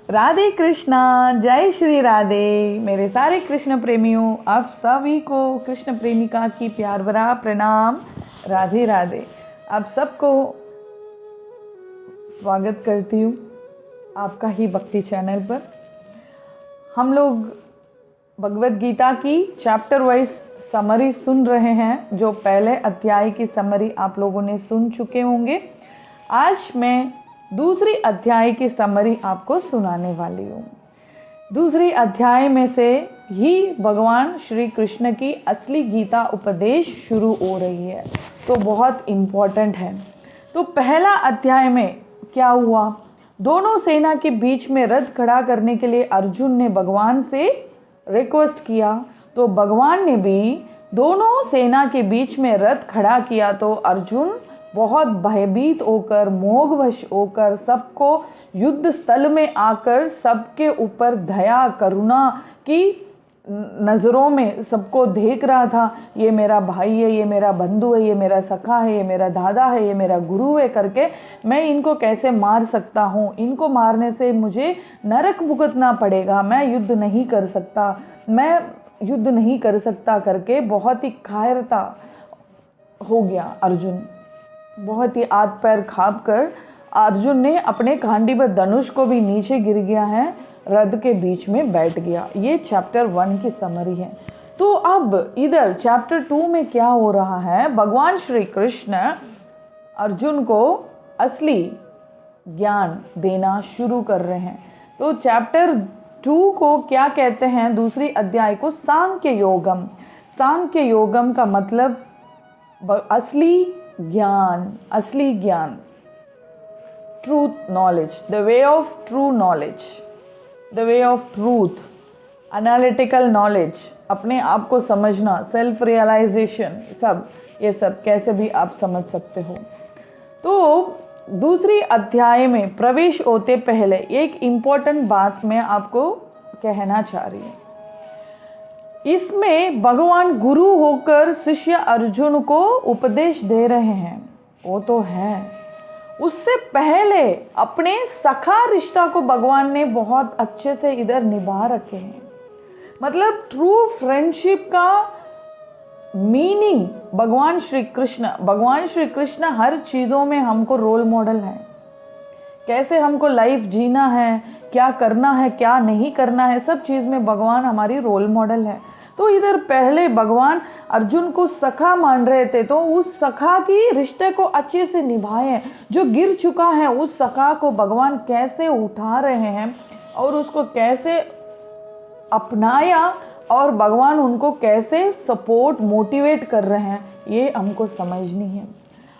राधे कृष्णा, जय श्री राधे। मेरे सारे कृष्ण प्रेमियों, आप सभी को कृष्ण प्रेमिका की प्यार भरा प्रणाम। राधे राधे। आप सबको स्वागत करती हूँ आपका ही भक्ति चैनल पर। हम लोग भगवत गीता की चैप्टर वाइज समरी सुन रहे हैं। जो पहले अध्याय की समरी आप लोगों ने सुन चुके होंगे, आज मैं दूसरी अध्याय की समरी आपको सुनाने वाली हूँ। दूसरी अध्याय में से ही भगवान श्री कृष्ण की असली गीता उपदेश शुरू हो रही है, तो बहुत इम्पोर्टेंट है। तो पहला अध्याय में क्या हुआ, दोनों सेना के बीच में रथ खड़ा करने के लिए अर्जुन ने भगवान से रिक्वेस्ट किया, तो भगवान ने भी दोनों सेना के बीच में रथ खड़ा किया। तो अर्जुन बहुत भयभीत होकर, मोहवश होकर, सबको युद्ध स्थल में आकर सबके ऊपर दया करुणा की नज़रों में सबको देख रहा था। ये मेरा भाई है, ये मेरा बंधु है, ये मेरा सखा है, ये मेरा दादा है, ये मेरा गुरु है करके मैं इनको कैसे मार सकता हूँ। इनको मारने से मुझे नरक भुगतना पड़ेगा, मैं युद्ध नहीं कर सकता, मैं युद्ध नहीं कर सकता करके बहुत ही कायरता हो गया अर्जुन। बहुत ही हाथ पैर खाप कर अर्जुन ने अपने गांडीव धनुष को भी नीचे गिर गया है, रथ के बीच में बैठ गया। ये चैप्टर 1 की समरी है। तो अब इधर चैप्टर 2 में क्या हो रहा है, भगवान श्री कृष्ण अर्जुन को असली ज्ञान देना शुरू कर रहे हैं। तो चैप्टर 2 को क्या कहते हैं, दूसरी अध्याय को सांख्य योगम। सांख्य योगम का मतलब असली ज्ञान, असली ज्ञान, truth knowledge, the way of true knowledge, the way of truth, analytical knowledge, अपने आप को समझना, सेल्फ रियलाइजेशन, ये सब कैसे भी आप समझ सकते हो। तो दूसरी अध्याय में प्रवेश होते पहले एक इम्पॉर्टेंट बात मैं आपको कहना चाह रही हूँ। इसमें भगवान गुरु होकर शिष्य अर्जुन को उपदेश दे रहे हैं, वो तो है। उससे पहले अपने सखा रिश्ता को भगवान ने बहुत अच्छे से इधर निभा रखे हैं। मतलब ट्रू फ्रेंडशिप का मीनिंग भगवान श्री कृष्ण हर चीज़ों में हमको रोल मॉडल है। कैसे हमको लाइफ जीना है, क्या करना है, क्या नहीं करना है, सब चीज़ में भगवान हमारी रोल मॉडल है। तो इधर पहले भगवान अर्जुन को सखा मान रहे थे, तो उस सखा की रिश्ते को अच्छे से निभाए। जो गिर चुका है उस सखा को भगवान कैसे उठा रहे हैं और उसको कैसे अपनाया, और भगवान उनको कैसे सपोर्ट मोटिवेट कर रहे हैं, ये हमको समझनी है।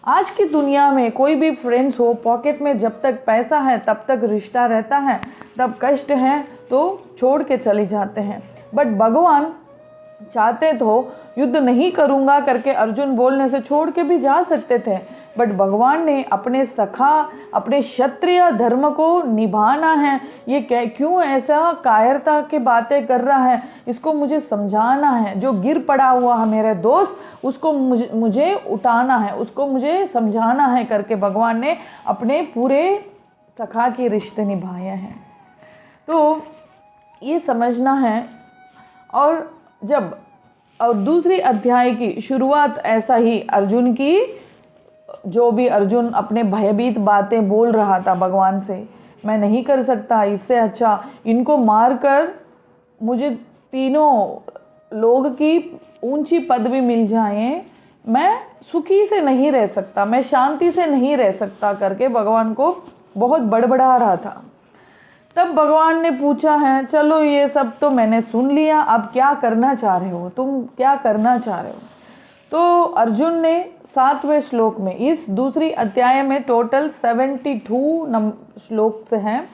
आज की दुनिया में कोई भी फ्रेंड्स हो, पॉकेट में जब तक पैसा है तब तक रिश्ता रहता है, तब कष्ट है तो छोड़ के चले जाते हैं। बट भगवान चाहते तो युद्ध नहीं करूंगा करके अर्जुन बोलने से छोड़ के भी जा सकते थे, बट भगवान ने अपने सखा, अपने क्षत्रिय धर्म को निभाना है। ये क्यों ऐसा कायरता की बातें कर रहा है, इसको मुझे समझाना है। जो गिर पड़ा हुआ है मेरा दोस्त, उसको मुझे उठाना है, उसको मुझे समझाना है करके भगवान ने अपने पूरे सखा के रिश्ते निभाए हैं। तो ये समझना है। और दूसरी अध्याय की शुरुआत ऐसा ही अर्जुन की, जो भी अर्जुन अपने भयभीत बातें बोल रहा था भगवान से, मैं नहीं कर सकता, इससे अच्छा इनको मारकर मुझे तीनों लोग की ऊंची पदवी मिल जाए, मैं सुखी से नहीं रह सकता, मैं शांति से नहीं रह सकता करके भगवान को बहुत बड़बड़ा रहा था। तब भगवान ने पूछा है, चलो ये सब तो मैंने सुन लिया, अब क्या करना चाह रहे हो, तुम क्या करना चाह रहे हो। तो अर्जुन ने 7वें श्लोक में, इस दूसरी अध्याय में टोटल 72 श्लोक से हैं,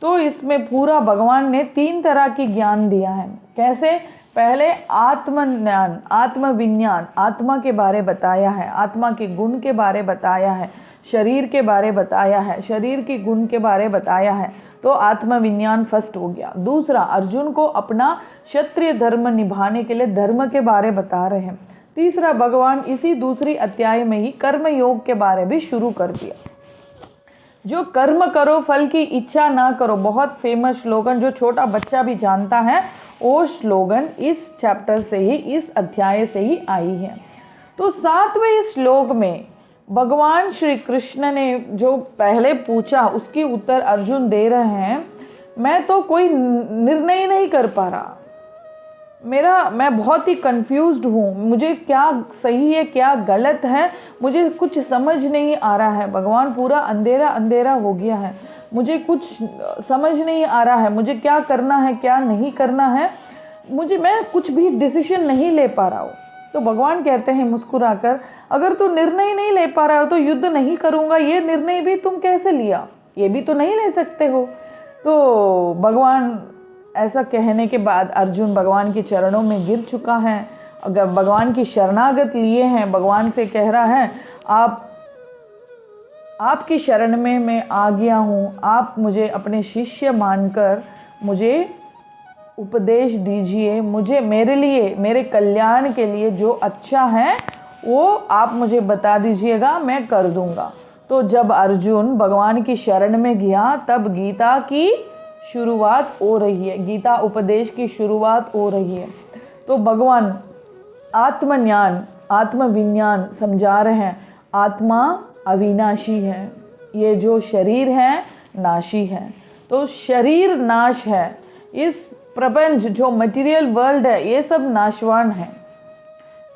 तो इसमें पूरा भगवान ने 3 तरह की ज्ञान दिया है। कैसे, पहले आत्मज्ञान, आत्मविज्ञान, आत्मा के बारे बताया है, आत्मा के गुण के बारे बताया है, शरीर के बारे बताया है, शरीर के गुण के बारे बताया है, तो आत्मविज्ञान फर्स्ट हो गया। दूसरा, अर्जुन को अपना क्षत्रिय धर्म निभाने के लिए धर्म के बारे बता रहे हैं। तीसरा, भगवान इसी दूसरी अध्याय में ही कर्म योग के बारे भी शुरू कर दिया। जो कर्म करो फल की इच्छा ना करो, बहुत फेमस स्लोगन जो छोटा बच्चा भी जानता है, वो स्लोगन इस चैप्टर से ही, इस अध्याय से ही आई है। तो 7वें श्लोक में भगवान श्री कृष्ण ने जो पहले पूछा उसकी उत्तर अर्जुन दे रहे हैं। मैं तो कोई निर्णय नहीं कर पा रहा, मैं बहुत ही कंफ्यूज्ड हूँ, मुझे क्या सही है क्या गलत है मुझे कुछ समझ नहीं आ रहा है भगवान, पूरा अंधेरा अंधेरा हो गया है, मुझे कुछ समझ नहीं आ रहा है, मुझे क्या करना है क्या नहीं करना है, मैं कुछ भी डिसीजन नहीं ले पा रहा हूँ। तो भगवान कहते हैं मुस्कुराकर, अगर तू निर्णय नहीं ले पा रहा हो तो युद्ध नहीं करूँगा, ये निर्णय भी तुम कैसे लिया, ये भी तो नहीं ले सकते हो। तो भगवान ऐसा कहने के बाद अर्जुन भगवान के चरणों में गिर चुका है, अगर भगवान की शरणागत लिए हैं, भगवान से कह रहा है आपकी शरण में मैं आ गया हूँ, आप मुझे अपने शिष्य मानकर मुझे उपदेश दीजिए, मुझे मेरे लिए मेरे कल्याण के लिए जो अच्छा है वो आप मुझे बता दीजिएगा, मैं कर दूंगा। तो जब अर्जुन भगवान की शरण में गया तब गीता की शुरुआत हो रही है, गीता उपदेश की शुरुआत हो रही है। तो भगवान आत्मज्ञान आत्मविज्ञान समझा रहे हैं। आत्मा अविनाशी है, ये जो शरीर है नाशी है। तो शरीर नाश है, इस प्रपंच जो मटेरियल वर्ल्ड है ये सब नाशवान है।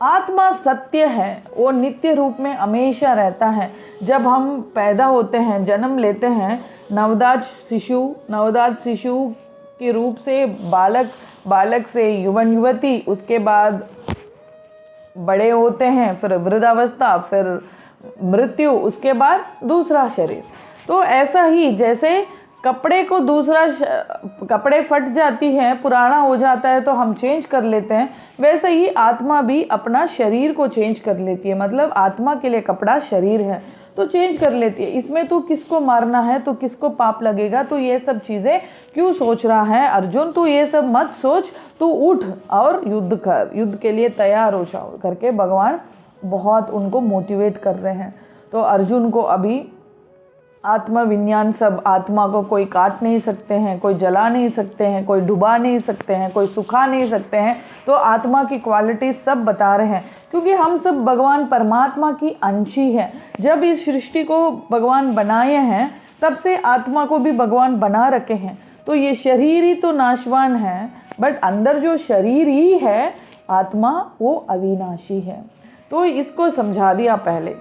आत्मा सत्य है, वो नित्य रूप में हमेशा रहता है। जब हम पैदा होते हैं, जन्म लेते हैं, नवजात शिशु के रूप से बालक से युवन युवती, उसके बाद बड़े होते हैं, फिर वृद्धावस्था, फिर मृत्यु, उसके बाद दूसरा शरीर। तो ऐसा ही जैसे कपड़े फट जाती हैं, पुराना हो जाता है तो हम चेंज कर लेते हैं, वैसे ही आत्मा भी अपना शरीर को चेंज कर लेती है। मतलब आत्मा के लिए कपड़ा शरीर है तो चेंज कर लेती है। इसमें तू किसको मारना है, तो किसको पाप लगेगा, तो ये सब चीज़ें क्यों सोच रहा है अर्जुन, तू ये सब मत सोच, तू उठ और युद्ध कर, युद्ध के लिए तैयार हो जाओ करके भगवान बहुत उनको मोटिवेट कर रहे हैं। तो अर्जुन को अभी आत्मविज्ञान, सब आत्मा को कोई काट नहीं सकते हैं, कोई जला नहीं सकते हैं, कोई डुबा नहीं सकते हैं, कोई सुखा नहीं सकते हैं। तो आत्मा की क्वालिटी सब बता रहे हैं, क्योंकि हम सब भगवान परमात्मा की अंश ही है। जब इस सृष्टि को भगवान बनाए हैं तब से आत्मा को भी भगवान बना रखे हैं। तो ये शरीर ही तो नाशवान है, बट अंदर जो शरीर ही है आत्मा वो अविनाशी है। तो इसको समझा दिया पहले।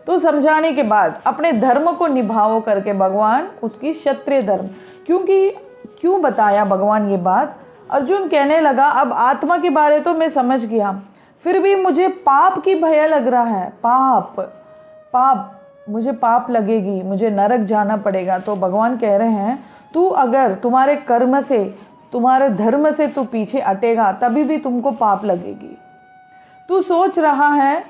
तो समझाने के बाद अपने धर्म को निभाओ करके भगवान उसकी क्षत्रिय धर्म, क्यों बताया भगवान ये बात। अर्जुन कहने लगा अब आत्मा के बारे तो मैं समझ गया, फिर भी मुझे पाप की भय लग रहा है, मुझे पाप लगेगी, मुझे नरक जाना पड़ेगा। तो भगवान कह रहे हैं तू अगर तुम्हारे कर्म से, तुम्हारे धर्म से तू पीछे हटेगा तभी भी तुमको पाप लगेगी। तू सोच रहा है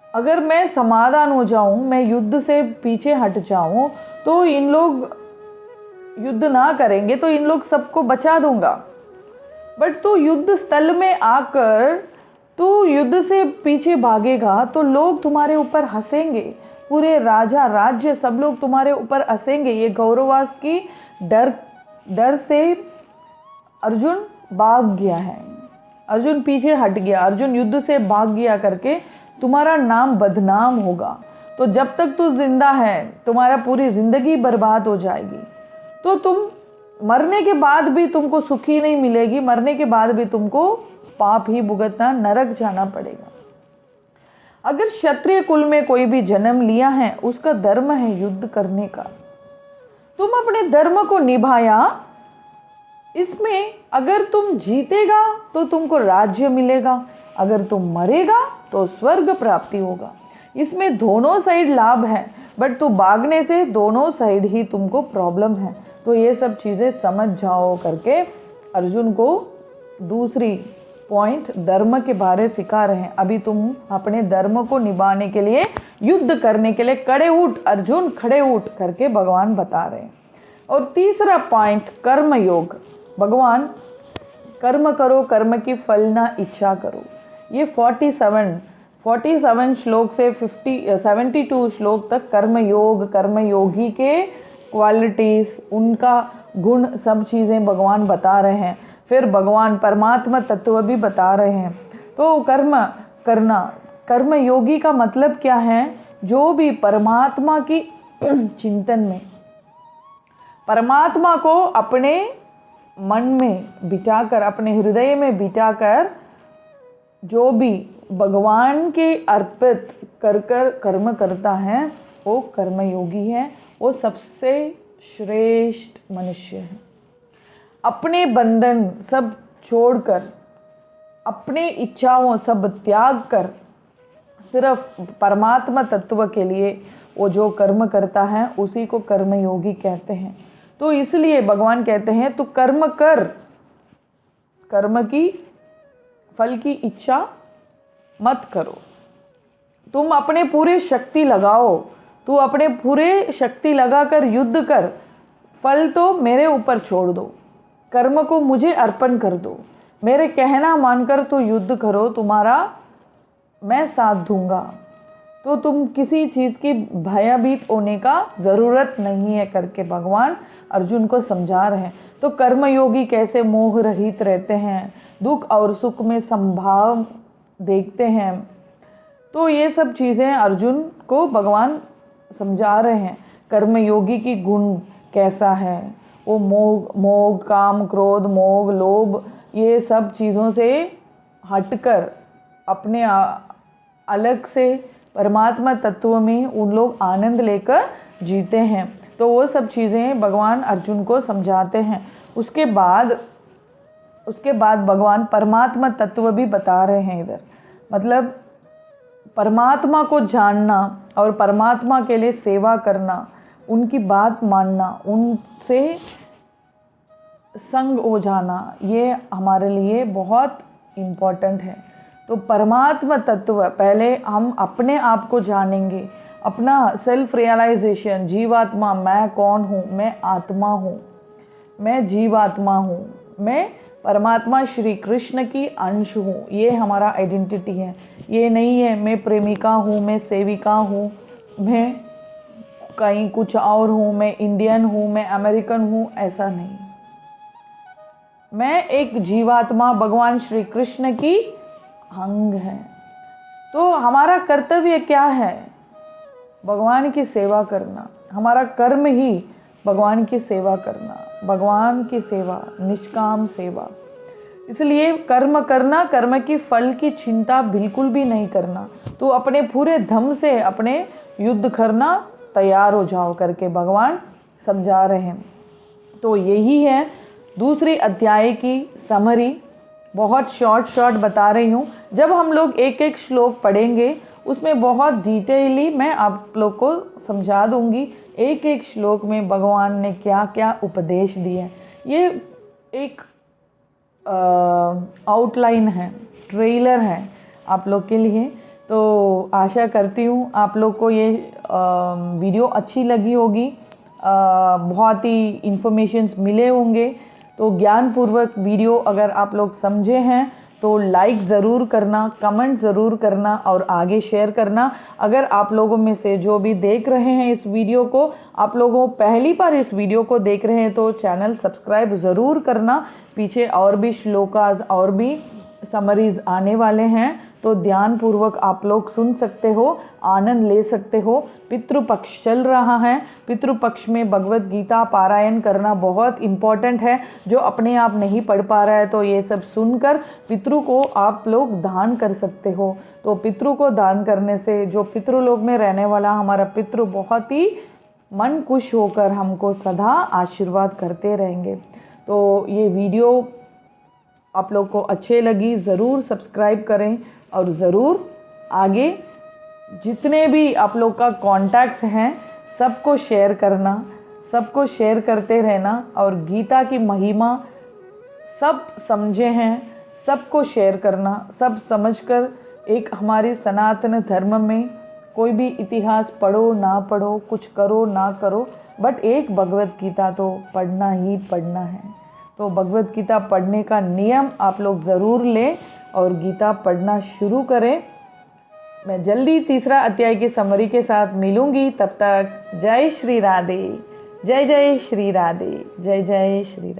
अगर मैं समाधान हो जाऊं, मैं युद्ध से पीछे हट जाऊं तो इन लोग युद्ध ना करेंगे तो इन लोग सबको बचा दूंगा, बट तू युद्ध स्थल में आकर तू युद्ध से पीछे भागेगा तो लोग तुम्हारे ऊपर हंसेंगे, पूरे राजा राज्य सब लोग तुम्हारे ऊपर हंसेंगे। ये गौरवास की डर से अर्जुन भाग गया है, अर्जुन पीछे हट गया, अर्जुन युद्ध से भाग गया करके तुम्हारा नाम बदनाम होगा। तो जब तक तू जिंदा है तुम्हारा पूरी जिंदगी बर्बाद हो जाएगी। तो तुम मरने के बाद भी तुमको सुखी नहीं मिलेगी, मरने के बाद भी तुमको पाप ही भुगतना, नरक जाना पड़ेगा। अगर क्षत्रिय कुल में कोई भी जन्म लिया है उसका धर्म है युद्ध करने का। तुम अपने धर्म को निभाया, इसमें अगर तुम जीतेगा तो तुमको राज्य मिलेगा, अगर तुम मरेगा तो स्वर्ग प्राप्ति होगा। इसमें दोनों साइड लाभ है, बट तू भागने से दोनों साइड ही तुमको प्रॉब्लम है। तो ये सब चीज़ें समझ जाओ करके अर्जुन को दूसरी पॉइंट धर्म के बारे सिखा रहे हैं। अभी तुम अपने धर्म को निभाने के लिए, युद्ध करने के लिए खड़े उठ अर्जुन, खड़े उठ करके भगवान बता रहे हैं। और तीसरा पॉइंट कर्म योग, भगवान कर्म करो, कर्म की फल ना इच्छा करो। ये 47 47 श्लोक से 72 श्लोक तक कर्मयोग, कर्मयोगी के क्वालिटीज़, उनका गुण, सब चीज़ें भगवान बता रहे हैं। फिर भगवान परमात्मा तत्व भी बता रहे हैं। तो कर्म करना, कर्मयोगी का मतलब क्या है? जो भी परमात्मा की चिंतन में, परमात्मा को अपने मन में बिठाकर, अपने हृदय में बिठाकर, जो भी भगवान के अर्पित कर कर्म करता है वो कर्मयोगी है। वो सबसे श्रेष्ठ मनुष्य है। अपने बंधन सब छोड़कर, अपने इच्छाओं सब त्याग कर, सिर्फ परमात्मा तत्व के लिए वो जो कर्म करता है उसी को कर्मयोगी कहते हैं। तो इसलिए भगवान कहते हैं तू कर्म कर, कर्म की फल की इच्छा मत करो। तुम अपने पूरे शक्ति लगाओ, तू अपने पूरे शक्ति लगाकर युद्ध कर, फल तो मेरे ऊपर छोड़ दो, कर्म को मुझे अर्पण कर दो, मेरे कहना मानकर तो युद्ध करो, तुम्हारा मैं साथ दूंगा। तो तुम किसी चीज़ की भयभीत होने का ज़रूरत नहीं है करके भगवान अर्जुन को समझा रहे हैं। तो कर्मयोगी कैसे मोह रहित रहते हैं, दुख और सुख में संभाव देखते हैं। तो ये सब चीज़ें अर्जुन को भगवान समझा रहे हैं। कर्मयोगी की गुण कैसा है, वो मोह, काम, क्रोध, मोह, लोभ, ये सब चीज़ों से हटकर अपने अलग से परमात्मा तत्व में उन लोग आनंद लेकर जीते हैं। तो वो सब चीज़ें भगवान अर्जुन को समझाते हैं। उसके बाद भगवान परमात्मा तत्व भी बता रहे हैं इधर। मतलब परमात्मा को जानना और परमात्मा के लिए सेवा करना, उनकी बात मानना, उनसे संग हो जाना, ये हमारे लिए बहुत इम्पोर्टेंट है। तो परमात्मा तत्व पहले हम अपने आप को जानेंगे, अपना सेल्फ रियलाइजेशन, जीवात्मा, मैं कौन हूँ, मैं आत्मा हूँ, मैं जीवात्मा हूँ, मैं परमात्मा श्री कृष्ण की अंश हूँ, ये हमारा आइडेंटिटी है। ये नहीं है मैं प्रेमिका हूँ, मैं सेविका हूँ, मैं कहीं कुछ और हूँ, मैं इंडियन हूँ, मैं अमेरिकन हूँ, ऐसा नहीं। मैं एक जीवात्मा भगवान श्री कृष्ण की अंग है। तो हमारा कर्तव्य क्या है? भगवान की सेवा करना। हमारा कर्म ही भगवान की सेवा करना, भगवान की सेवा, निष्काम सेवा। इसलिए कर्म करना, कर्म की फल की चिंता बिल्कुल भी नहीं करना। तो अपने पूरे दम से अपने युद्ध करना तैयार हो जाओ करके भगवान समझा रहे हैं। तो यही है दूसरी अध्याय की समरी। बहुत शॉर्ट बता रही हूँ। जब हम लोग एक एक श्लोक पढ़ेंगे उसमें बहुत डिटेयली मैं आप लोग को समझा दूंगी एक एक श्लोक में भगवान ने क्या क्या उपदेश दिए। ये एक आउटलाइन है, ट्रेलर है आप लोग के लिए। तो आशा करती हूँ आप लोग को ये वीडियो अच्छी लगी होगी, बहुत ही इन्फॉर्मेशंस मिले होंगे। तो ज्ञानपूर्वक वीडियो अगर आप लोग समझे हैं तो लाइक ज़रूर करना, कमेंट ज़रूर करना और आगे शेयर करना। अगर आप लोगों में से जो भी देख रहे हैं इस वीडियो को, आप लोगों पहली बार इस वीडियो को देख रहे हैं तो चैनल सब्सक्राइब ज़रूर करना। पीछे और भी श्लोकास और भी समरीज आने वाले हैं, तो ध्यानपूर्वक आप लोग सुन सकते हो, आनंद ले सकते हो। पितृपक्ष चल रहा है, पितृपक्ष में भगवत गीता पारायण करना बहुत इम्पॉर्टेंट है। जो अपने आप नहीं पढ़ पा रहा है तो ये सब सुनकर पितृ को आप लोग दान कर सकते हो। तो पितृ को दान करने से जो पितृलोक में रहने वाला हमारा पितृ बहुत ही मन खुश होकर हमको सदा आशीर्वाद करते रहेंगे। तो ये वीडियो आप लोग को अच्छे लगी ज़रूर सब्सक्राइब करें और ज़रूर आगे जितने भी आप लोग का कॉन्टैक्ट्स हैं सबको शेयर करना, सबको शेयर करते रहना। और गीता की महिमा सब समझे हैं, सबको शेयर करना। सब समझकर एक हमारे सनातन धर्म में कोई भी इतिहास पढ़ो ना पढ़ो, कुछ करो ना करो, बट एक भगवत गीता तो पढ़ना ही पढ़ना है। तो भगवत गीता पढ़ने का नियम आप लोग ज़रूर लें और गीता पढ़ना शुरू करें। मैं जल्दी तीसरा अध्याय की समरी के साथ मिलूंगी। तब तक जय श्री राधे, जय जय श्री राधे, जय जय श्री राधे।